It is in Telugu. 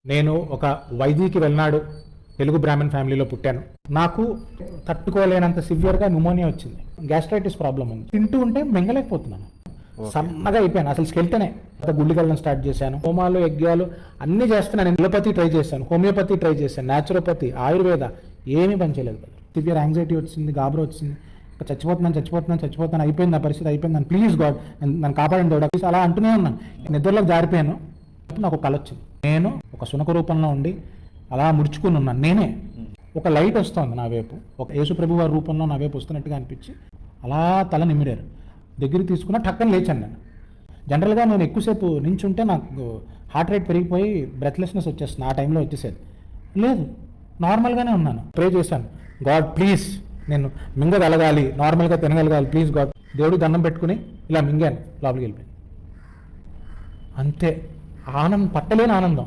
నేను ఒక వైద్యుకి వెళ్ళినాడు తెలుగు బ్రాహ్మణ్ ఫ్యామిలీలో పుట్టాను. నాకు తట్టుకోలేనంత సివియర్గా న్యూమోనియా వచ్చింది. గ్యాస్ట్రైటిస్ ప్రాబ్లం ఉంది. తింటూ ఉంటే మింగలేకపోతున్నాను. సన్నగా అయిపోయాను. అసలు స్కెల్టనే. గుళ్ళకి వెళ్ళడం స్టార్ట్ చేశాను. హోమాలు యజ్ఞాలు అన్నీ చేస్తున్నాను. ఎలోపతి ట్రై చేశాను, హోమియోపతి ట్రై చేశాను, న్యాచురోపతి, ఆయుర్వేద, ఏమీ పనిచేయలేదు. సివియర్ యాంగ్జైటీ వచ్చింది, గాబరా వచ్చింది. చచ్చిపోతున్నాను అయిపోయింది, నా పరిస్థితి అయిపోయింది. ప్లీజ్ గాడ్ నన్ను కాపాడండి దేవుడా ప్లీజ్ అలా అంటూనే ఉన్నాను. నిద్రలోకి జారిపోయాను. నాకు ఒక కల వచ్చింది. నేను ఒక శునక రూపంలో ఉండి అలా ముడుచుకుని ఉన్నాను. నేనే ఒక లైట్ వస్తుంది నా వైపు, ఒక యేసు ప్రభు వారి రూపంలో నా వైపు వస్తున్నట్టుగా అనిపించి అలా తల నిమిరారు. దగ్గరికి తీసుకున్న టక్కని లేచాను. నేను జనరల్గా నేను ఎక్కువసేపు నించుంటే నాకు హార్ట్ రేట్ పెరిగిపోయి బ్రెత్లెస్నెస్ వచ్చేస్తుంది. ఆ టైంలో వచ్చేసేది లేదు, నార్మల్గానే ఉన్నాను. ప్రే చేశాను, గాడ్ ప్లీజ్ నేను మింగగలగాలి, నార్మల్గా తినగలగాలి, ప్లీజ్ గాడ్. దేవుడు దండం పెట్టుకుని ఇలా మింగాను, లోపలికి వెళ్ళిపోయింది. అంతే. ఆనందం, పట్టలేని ఆనందం.